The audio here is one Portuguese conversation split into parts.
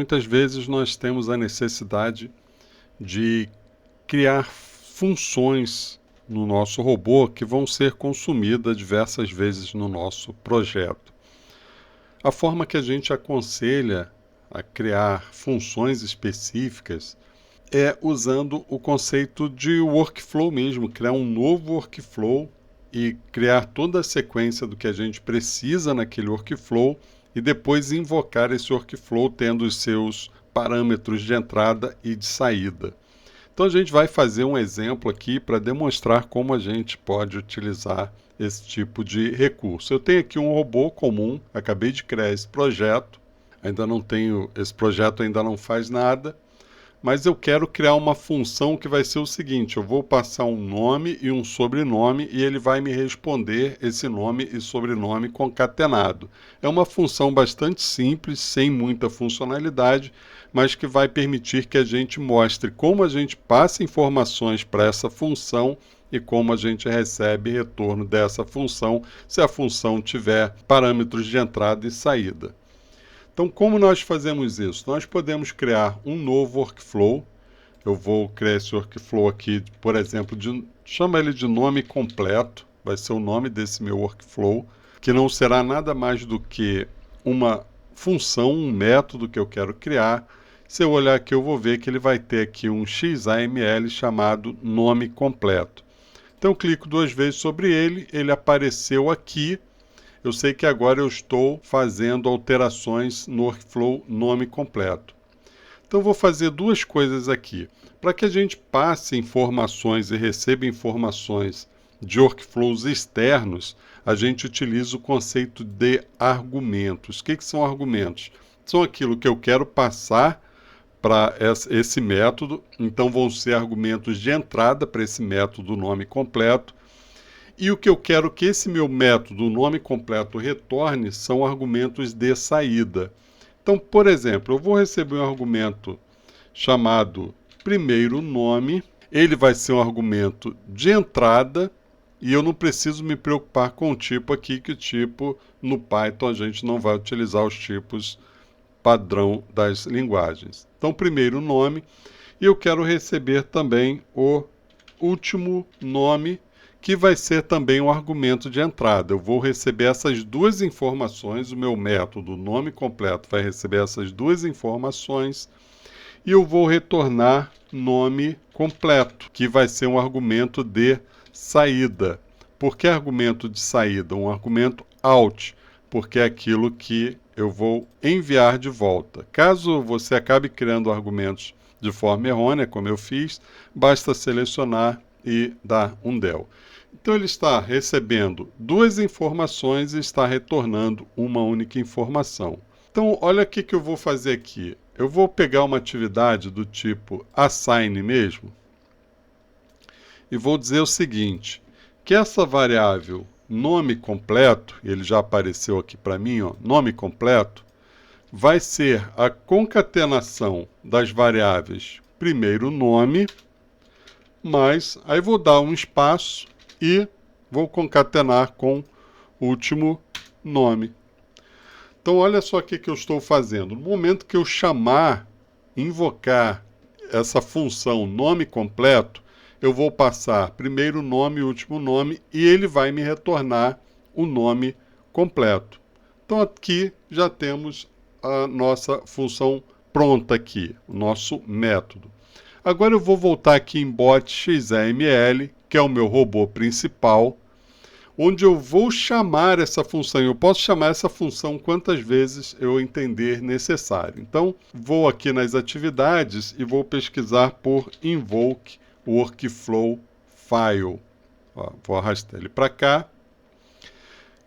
Muitas vezes nós temos a necessidade de criar funções no nosso robô que vão ser consumidas diversas vezes no nosso projeto. A forma que a gente aconselha a criar funções específicas é usando o conceito de workflow mesmo, criar um novo workflow e criar toda a sequência do que a gente precisa naquele workflow e depois invocar esse workflow tendo os seus parâmetros de entrada e de saída. Então a gente vai fazer um exemplo aqui para demonstrar como a gente pode utilizar esse tipo de recurso. Eu tenho aqui um robô comum, acabei de criar esse projeto, esse projeto ainda não faz nada, mas eu quero criar uma função que vai ser o seguinte: eu vou passar um nome e um sobrenome e ele vai me responder esse nome e sobrenome concatenado. É uma função bastante simples, sem muita funcionalidade, mas que vai permitir que a gente mostre como a gente passa informações para essa função e como a gente recebe retorno dessa função, se a função tiver parâmetros de entrada e saída. Então, como nós fazemos isso? Nós podemos criar um novo workflow. Eu vou criar esse workflow aqui, por exemplo, chama ele de nome completo, vai ser o nome desse meu workflow, que não será nada mais do que uma função, um método que eu quero criar. Se eu olhar aqui, eu vou ver que ele vai ter aqui um XAML chamado nome completo. Então, eu clico duas vezes sobre ele, ele apareceu aqui. Eu sei que agora eu estou fazendo alterações no workflow nome completo. Então, eu vou fazer duas coisas aqui. Para que a gente passe informações e receba informações de workflows externos, a gente utiliza o conceito de argumentos. O que são argumentos? São aquilo que eu quero passar para esse método, então vão ser argumentos de entrada para esse método nome completo. E o que eu quero que esse meu método, o nome completo, retorne são argumentos de saída. Então, por exemplo, eu vou receber um argumento chamado primeiro nome, ele vai ser um argumento de entrada e eu não preciso me preocupar com o tipo aqui, que o tipo no Python a gente não vai utilizar os tipos padrão das linguagens. Então, primeiro nome, e eu quero receber também o último nome, que vai ser também um argumento de entrada. Eu vou receber essas duas informações, o meu método nome completo vai receber essas duas informações, e eu vou retornar nome completo, que vai ser um argumento de saída. Por que argumento de saída? Um argumento out, porque é aquilo que eu vou enviar de volta. Caso você acabe criando argumentos de forma errônea, como eu fiz, basta selecionar e dar um del. Então ele está recebendo duas informações e está retornando uma única informação. Então olha o que eu vou fazer aqui. Eu vou pegar uma atividade do tipo assign mesmo e vou dizer o seguinte, que essa variável nome completo, ele já apareceu aqui para mim, ó, nome completo, vai ser a concatenação das variáveis primeiro nome, mas aí vou dar um espaço e vou concatenar com o último nome. Então olha só o que eu estou fazendo. No momento que eu invocar essa função nome completo, eu vou passar primeiro nome e último nome e ele vai me retornar o nome completo. Então aqui já temos a nossa função pronta aqui, o nosso método. Agora eu vou voltar aqui em bot.xaml, que é o meu robô principal, onde eu vou chamar essa função. Eu posso chamar essa função quantas vezes eu entender necessário. Então, vou aqui nas atividades e vou pesquisar por invoke workflow file. Ó, vou arrastar ele para cá.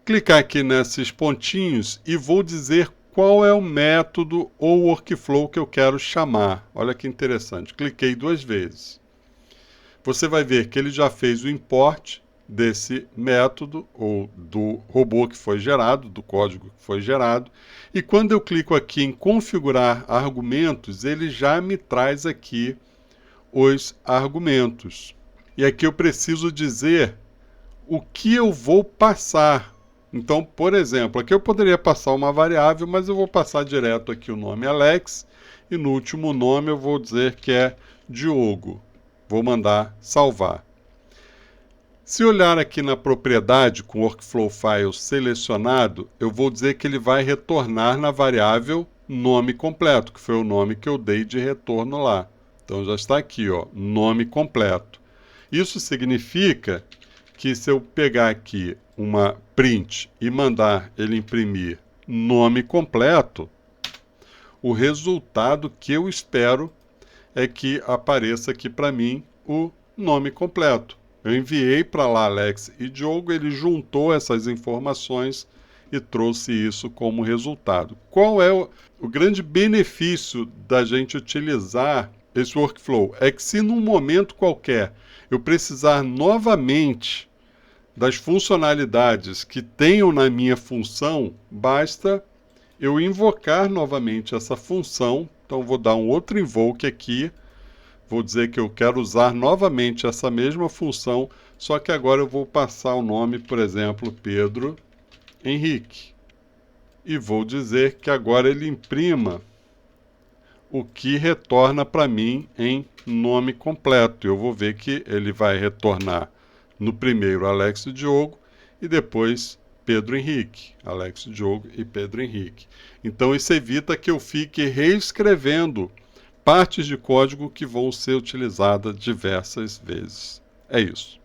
Clicar aqui nesses pontinhos e vou dizer qual é o método ou workflow que eu quero chamar. Olha que interessante. Cliquei duas vezes. Você vai ver que ele já fez o import desse método ou do robô que foi gerado, do código que foi gerado. E quando eu clico aqui em configurar argumentos, ele já me traz aqui os argumentos. E aqui eu preciso dizer o que eu vou passar. Então, por exemplo, aqui eu poderia passar uma variável, mas eu vou passar direto aqui o nome Alex e no último nome eu vou dizer que é Diogo. Vou mandar salvar. Se olhar aqui na propriedade com o Workflow File selecionado, eu vou dizer que ele vai retornar na variável nome completo, que foi o nome que eu dei de retorno lá. Então já está aqui, ó, nome completo. Isso significa que se eu pegar aqui uma print e mandar ele imprimir nome completo, o resultado que eu espero é que apareça aqui para mim o nome completo. Eu enviei para lá Alex e Diogo, ele juntou essas informações e trouxe isso como resultado. Qual é o grande benefício da gente utilizar esse workflow? É que se num momento qualquer eu precisar novamente das funcionalidades que tenho na minha função, basta eu invocar novamente essa função. Então vou dar um outro invoke aqui. Vou dizer que eu quero usar novamente essa mesma função, só que agora eu vou passar o nome, por exemplo, Pedro Henrique. E vou dizer que agora ele imprima o que retorna para mim em nome completo. Eu vou ver que ele vai retornar no primeiro Alex e Diogo e depois Pedro Henrique. Alex, Diogo e Pedro Henrique. Então isso evita que eu fique reescrevendo partes de código que vão ser utilizadas diversas vezes. É isso.